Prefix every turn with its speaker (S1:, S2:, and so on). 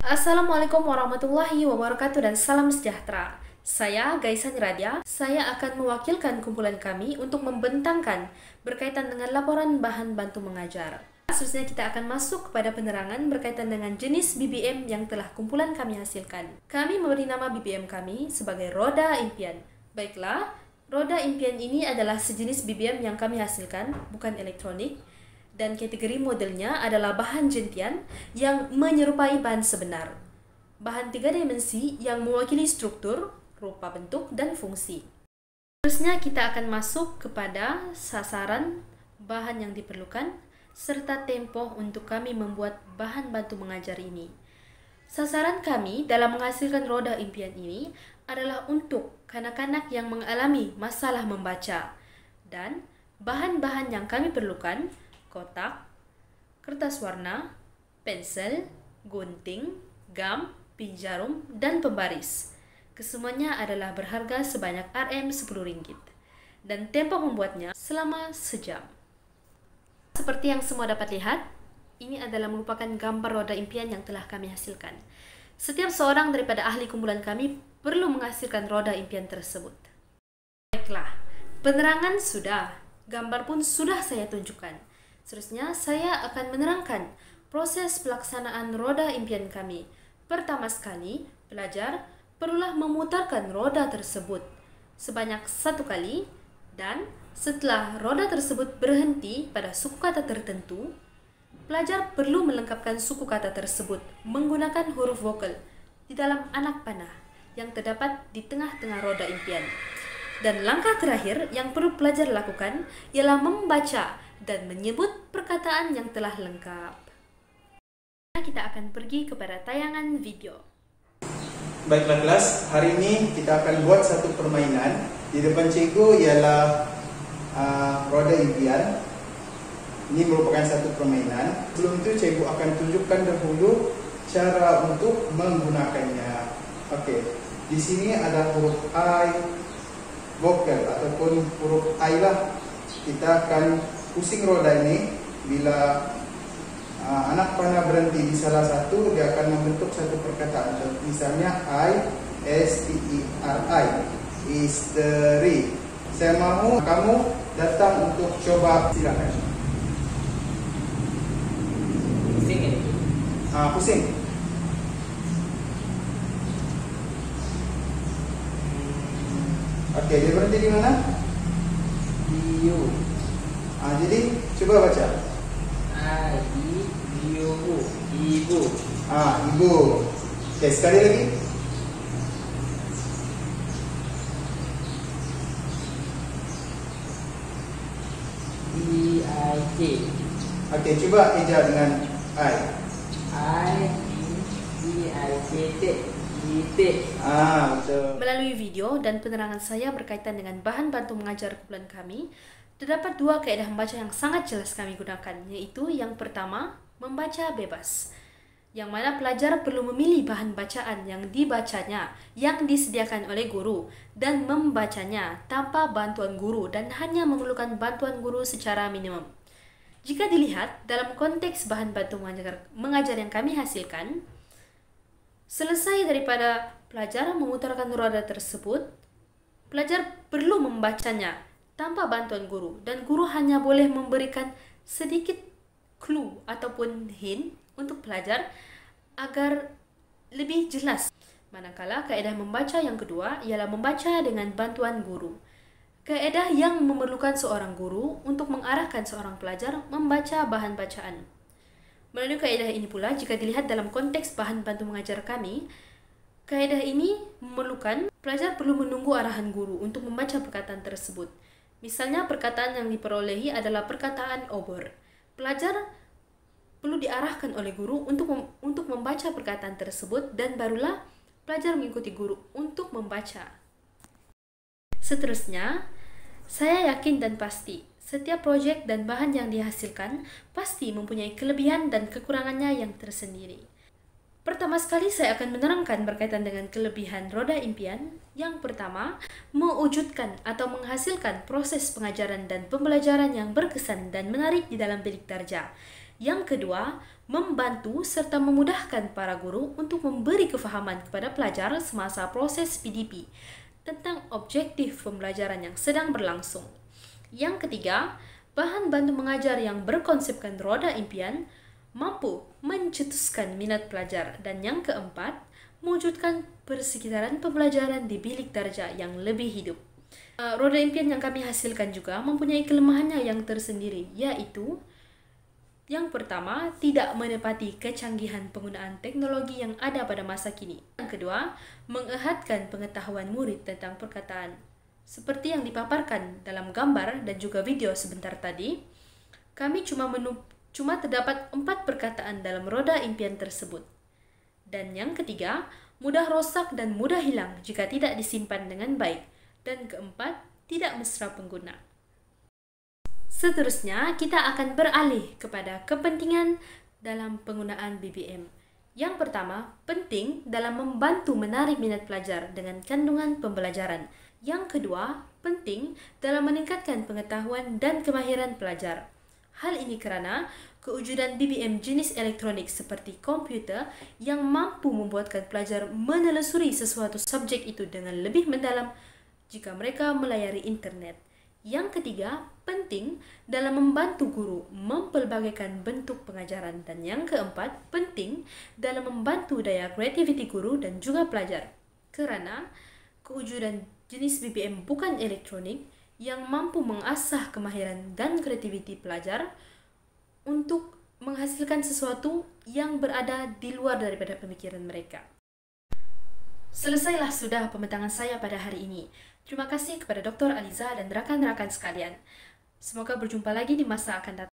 S1: Assalamualaikum warahmatullahi wabarakatuh dan salam sejahtera. Saya Gaisa Niradia. Saya akan mewakilkan kumpulan kami untuk membentangkan berkaitan dengan laporan bahan bantu mengajar. Seterusnya kita akan masuk kepada penerangan berkaitan dengan jenis BBM yang telah kumpulan kami hasilkan. Kami memberi nama BBM kami sebagai roda impian. Baiklah, roda impian ini adalah sejenis BBM yang kami hasilkan, bukan elektronik. Dan kategori modelnya adalah bahan jentian yang menyerupai bahan sebenar. Bahan 3 dimensi yang mewakili struktur, rupa bentuk, dan fungsi. Seterusnya kita akan masuk kepada sasaran, bahan yang diperlukan, serta tempo untuk kami membuat bahan bantu mengajar ini. Sasaran kami dalam menghasilkan roda impian ini adalah untuk kanak-kanak yang mengalami masalah membaca. Dan bahan-bahan yang kami perlukan kotak, kertas warna, pensel, gunting, gam, pin jarum, dan pembaris. Kesemuanya adalah berharga sebanyak Rp10.000 dan tempo membuatnya selama sejam. Seperti yang semua dapat lihat, ini adalah merupakan gambar roda impian yang telah kami hasilkan. Setiap seorang daripada ahli kumpulan kami perlu menghasilkan roda impian tersebut. Baiklah, penerangan sudah, gambar pun sudah saya tunjukkan. Seterusnya, saya akan menerangkan proses pelaksanaan roda impian kami. Pertama sekali, pelajar perlulah memutarkan roda tersebut sebanyak 1 kali, dan setelah roda tersebut berhenti pada suku kata tertentu, pelajar perlu melengkapkan suku kata tersebut menggunakan huruf vokal di dalam anak panah yang terdapat di tengah-tengah roda impian. Dan langkah terakhir yang perlu pelajar lakukan ialah membaca dan menyebut perkataan yang telah lengkap. Kita akan pergi kepada tayangan video.
S2: Baiklah kelas, hari ini kita akan buat satu permainan. Di depan cikgu ialah roda impian. Ini merupakan satu permainan. Sebelum itu cikgu akan tunjukkan dahulu cara untuk menggunakannya. Okey, di sini ada huruf I, vokal ataupun huruf I lah. Kita akan pusing roda ini. Bila anak panah berhenti di salah satu, dia akan membentuk satu perkataan. Misalnya I-S-T-E-R-I, isteri. Saya mahu kamu datang untuk coba. Silakan.
S3: Pusing ini?
S2: Pusing. Okey, dia berhenti di mana?
S3: Iu.
S2: Jadi coba baca.
S3: Ibu. Ibu.
S2: Ibu. Okey, sekali lagi.
S3: I-I-T.
S2: Okey, coba eja dengan I.
S3: I-I-T-T.
S2: Betul.
S1: Melalui video dan penerangan saya berkaitan dengan bahan bantu mengajar kumpulan kami, terdapat 2 kaedah membaca yang sangat jelas kami gunakan, yaitu yang pertama, membaca bebas, yang mana pelajar perlu memilih bahan bacaan yang dibacanya yang disediakan oleh guru dan membacanya tanpa bantuan guru dan hanya memerlukan bantuan guru secara minimum. Jika dilihat dalam konteks bahan bantu mengajar yang kami hasilkan, selesai daripada pelajar memutarkan roda tersebut, pelajar perlu membacanya tanpa bantuan guru dan guru hanya boleh memberikan sedikit clue ataupun hint untuk pelajar agar lebih jelas. Manakala kaedah membaca yang kedua ialah membaca dengan bantuan guru. Kaedah yang memerlukan seorang guru untuk mengarahkan seorang pelajar membaca bahan bacaan. Melalui kaedah ini pula, jika dilihat dalam konteks bahan bantu mengajar kami, kaedah ini memerlukan pelajar perlu menunggu arahan guru untuk membaca perkataan tersebut. Misalnya, perkataan yang diperolehi adalah perkataan obor. Pelajar perlu diarahkan oleh guru untuk membaca perkataan tersebut dan barulah pelajar mengikuti guru untuk membaca. Seterusnya, saya yakin dan pasti setiap projek dan bahan yang dihasilkan pasti mempunyai kelebihan dan kekurangannya yang tersendiri. Pertama sekali saya akan menerangkan berkaitan dengan kelebihan roda impian. Yang pertama, mewujudkan atau menghasilkan proses pengajaran dan pembelajaran yang berkesan dan menarik di dalam bilik darjah. Yang kedua, membantu serta memudahkan para guru untuk memberi kefahaman kepada pelajar semasa proses PDP tentang objektif pembelajaran yang sedang berlangsung. Yang ketiga, bahan bantu mengajar yang berkonsepkan roda impian mampu mencetuskan minat pelajar. Dan yang keempat, mewujudkan persekitaran pembelajaran di bilik darjah yang lebih hidup. Roda impian yang kami hasilkan juga mempunyai kelemahannya yang tersendiri, yaitu yang pertama, tidak menepati kecanggihan penggunaan teknologi yang ada pada masa kini. Yang kedua, mengehatkan pengetahuan murid tentang perkataan. Seperti yang dipaparkan dalam gambar dan juga video sebentar tadi, kami cuma terdapat 4 perkataan dalam roda impian tersebut. Dan yang ketiga, mudah rosak dan mudah hilang jika tidak disimpan dengan baik. Dan keempat, tidak mesra pengguna. Seterusnya, kita akan beralih kepada kepentingan dalam penggunaan BBM. Yang pertama, penting dalam membantu menarik minat pelajar dengan kandungan pembelajaran. Yang kedua, penting dalam meningkatkan pengetahuan dan kemahiran pelajar. Hal ini karena kewujudan BBM jenis elektronik seperti komputer yang mampu membuatkan pelajar menelusuri sesuatu subjek itu dengan lebih mendalam jika mereka melayari internet. Yang ketiga, penting dalam membantu guru mempelbagaikan bentuk pengajaran. Dan yang keempat, penting dalam membantu daya kreativiti guru dan juga pelajar. Karena kewujudan jenis BBM bukan elektronik yang mampu mengasah kemahiran dan kreativiti pelajar untuk menghasilkan sesuatu yang berada di luar daripada pemikiran mereka. Selesailah sudah pembentangan saya pada hari ini. Terima kasih kepada Dr. Aliza dan rekan-rekan sekalian. Semoga berjumpa lagi di masa akan datang.